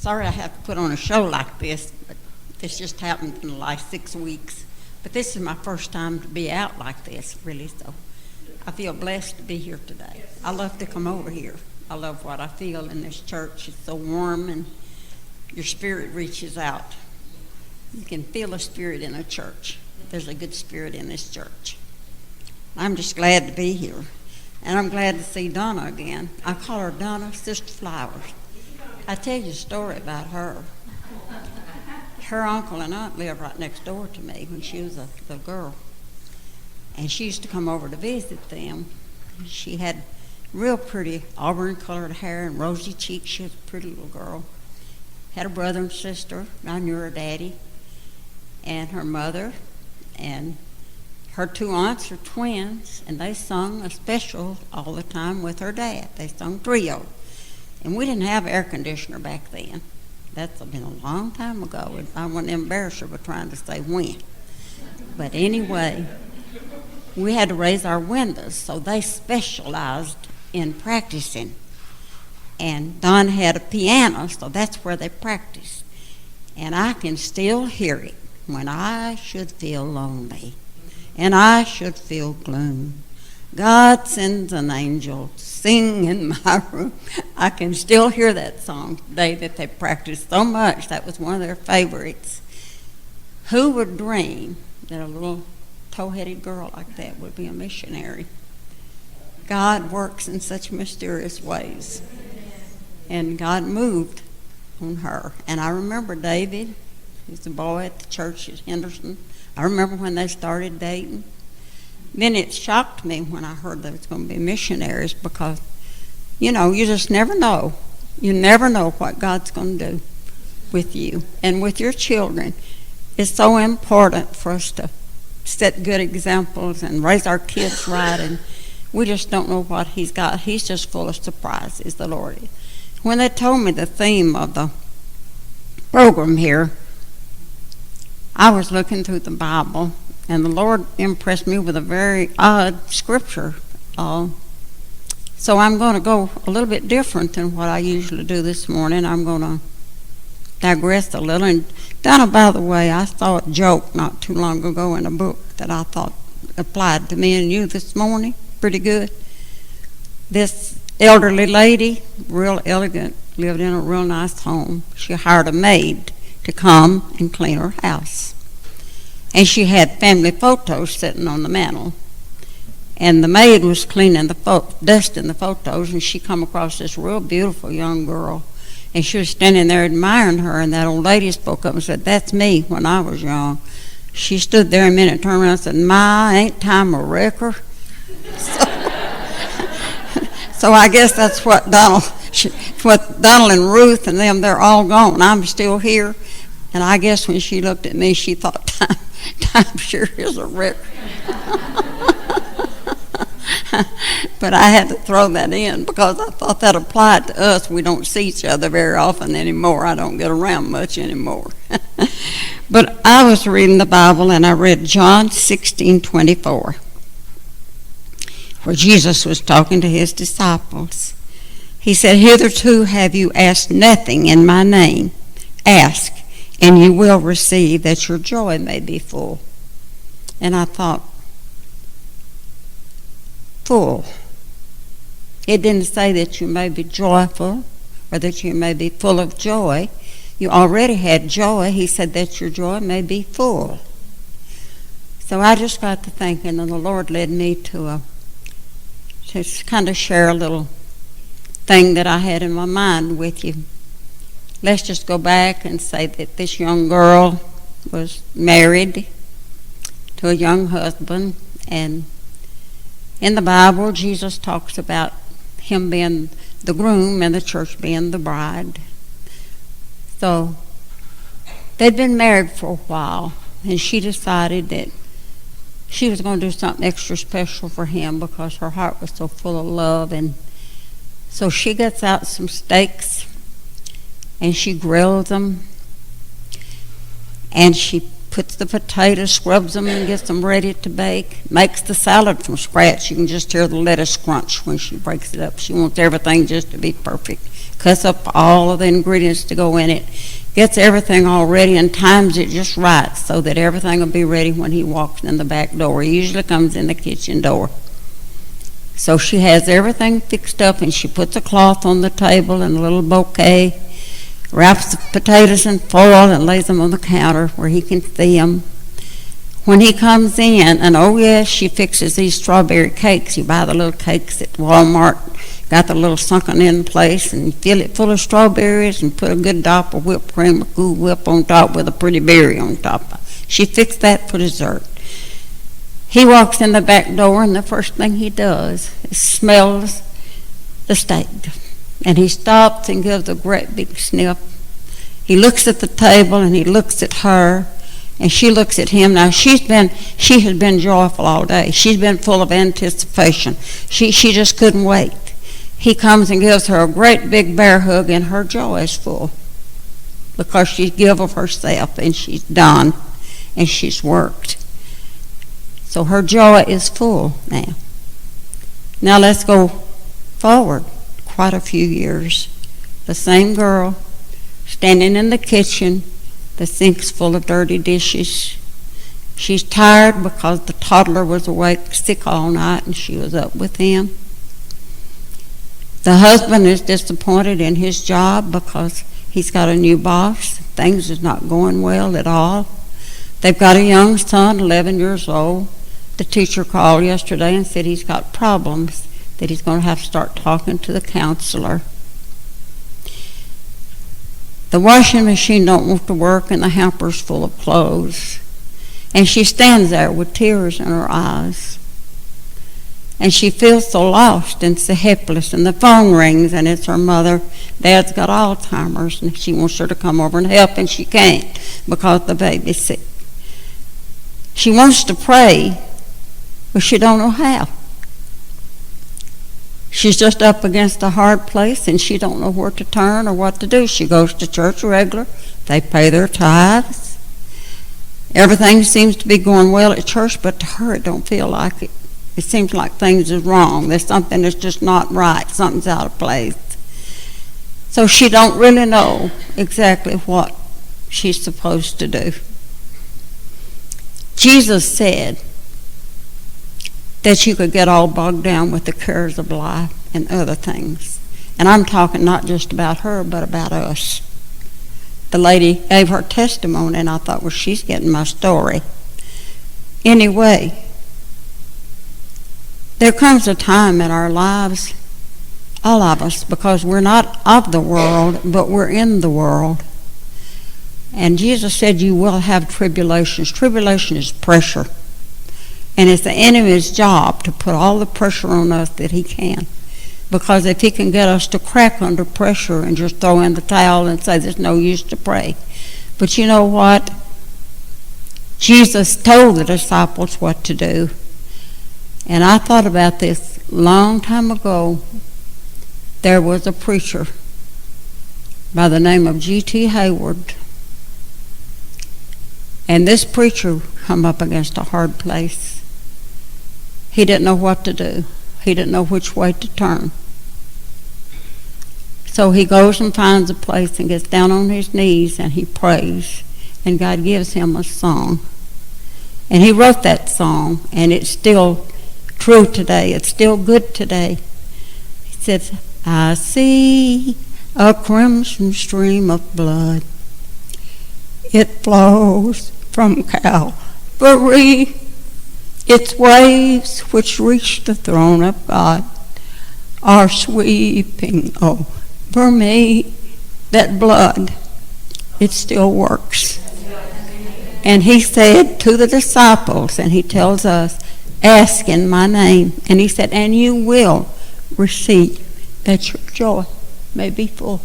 sorry I have to put on a show like this, but this just happened in the last 6 weeks. But this is my first time to be out like this, really, so I feel blessed to be here today. I love to come over here. I love what I feel in this church. It's so warm, and your spirit reaches out. You can feel a spirit in a church. There's a good spirit in this church. I'm just glad to be here. And I'm glad to see Donna again. I call her Donna, Sister Flowers. I tell you a story about her. Her uncle and aunt lived right next door to me when she was a little girl. And she used to come over to visit them. She had real pretty auburn-colored hair and rosy cheeks. She was a pretty little girl. Had a brother and sister. I knew her daddy and her mother. And her two aunts are twins, and they sung a special all the time with her dad. They sung trio. And we didn't have air conditioner back then. That's been a long time ago. I wouldn't embarrass her by trying to say when. But anyway, we had to raise our windows, so they specialized in practicing. And Don had a piano, so that's where they practiced. And I can still hear it when I should feel lonely and I should feel gloom. God sends an angel to sing in my room. I can still hear that song today that they practiced so much. That was one of their favorites. Who would dream that a little tow-headed girl like that would be a missionary? God works in such mysterious ways. And God moved on her. And I remember David, he's a boy at the church at Henderson. I remember when they started dating. Then it shocked me when I heard there was going to be missionaries because, you just never know. You never know what God's going to do with you and with your children. It's so important for us to set good examples and raise our kids right, and we just don't know what He's got. He's just full of surprises, the Lord is. When they told me the theme of the program here, I was looking through the Bible, and the Lord impressed me with a very odd scripture. So I'm going to go a little bit different than what I usually do this morning. I'm going to digress a little. And Donna, by the way, I saw a joke not too long ago in a book that I thought applied to me and you this morning. Pretty good. This elderly lady, real elegant, lived in a real nice home. She hired a maid to come and clean her house. And she had family photos sitting on the mantle. And the maid was cleaning dusting the photos, and she come across this real beautiful young girl. And she was standing there admiring her, and that old lady spoke up and said, "That's me when I was young." She stood there a minute, turned around and said, "My, ain't time a wrecker?" So I guess that's what Donald and Ruth and them, they're all gone. I'm still here. And I guess when she looked at me, she thought, time sure is a record. But I had to throw that in because I thought that applied to us. We don't see each other very often anymore. I don't get around much anymore. But I was reading the Bible, and I read John 16:24, where Jesus was talking to his disciples. He said, "Hitherto have you asked nothing in my name. Ask, and you will receive, that your joy may be full." And I thought, full. It didn't say that you may be joyful or that you may be full of joy. You already had joy. He said that your joy may be full. So I just got to thinking, and the Lord led me to kind of share a little thing that I had in my mind with you. Let's just go back and say that this young girl was married to a young husband, and in the Bible, Jesus talks about him being the groom and the church being the bride. So they'd been married for a while, and she decided that she was going to do something extra special for him because her heart was so full of love. And so she gets out some steaks, and she grills them, and she puts the potatoes, scrubs them, and gets them ready to bake. Makes the salad from scratch. You can just hear the lettuce crunch when she breaks it up. She wants everything just to be perfect. Cuts up all of the ingredients to go in it. Gets everything all ready and times it just right so that everything will be ready when he walks in the back door. He usually comes in the kitchen door. So she has everything fixed up, and she puts a cloth on the table and a little bouquet, wraps the potatoes in foil and lays them on the counter where he can see them. When he comes in, and oh yes, she fixes these strawberry cakes. You buy the little cakes at Walmart, got the little sunken in place, and you fill it full of strawberries and put a good dop of whipped cream or Cool Whip on top with a pretty berry on top. She fixed that for dessert. He walks in the back door, and the first thing he does is smells the steak. And he stops and gives a great big sniff. He looks at the table, and he looks at her, and she looks at him. Now, she has been joyful all day. She's been full of anticipation. She just couldn't wait. He comes and gives her a great big bear hug, and her joy is full because she's given of herself, and she's done, and she's worked. So her joy is full now. Now let's go forward quite a few years. The same girl standing in the kitchen, the sink's full of dirty dishes. She's tired because the toddler was awake sick all night and she was up with him. The husband is disappointed in his job because he's got a new boss. Things is not going well at all. They've got a young son, 11 years old. The teacher called yesterday and said he's got problems, that he's going to have to start talking to the counselor. The washing machine don't want to work, and the hamper's full of clothes. And she stands there with tears in her eyes. And she feels so lost and so helpless, and the phone rings, and it's her mother. Dad's got Alzheimer's, and she wants her to come over and help, and she can't because the baby's sick. She wants to pray, but she don't know how. She's just up against a hard place, and she don't know where to turn or what to do. She goes to church regular. They pay their tithes. Everything seems to be going well at church, but to her it don't feel like it. It seems like things is wrong. There's something that's just not right. Something's out of place. So she don't really know exactly what she's supposed to do. Jesus said that you could get all bogged down with the cares of life and other things. And I'm talking not just about her, but about us. The lady gave her testimony, and I thought, well, she's getting my story. Anyway, there comes a time in our lives, all of us, because we're not of the world, but we're in the world. And Jesus said you will have tribulations. Tribulation is pressure. And it's the enemy's job to put all the pressure on us that he can. Because if he can get us to crack under pressure and just throw in the towel and say there's no use to pray. But you know what? Jesus told the disciples what to do. And I thought about this a long time ago. There was a preacher by the name of G.T. Hayward. And this preacher come up against a hard place. He didn't know what to do. He didn't know which way to turn. So he goes and finds a place and gets down on his knees and he prays. And God gives him a song. And he wrote that song, and it's still true today. It's still good today. He says, I see a crimson stream of blood. It flows from Calvary. Its waves which reach the throne of God are sweeping over me. That blood, it still works. And he said to the disciples, and he tells us, ask in my name. And he said, and you will receive, that your joy may be full.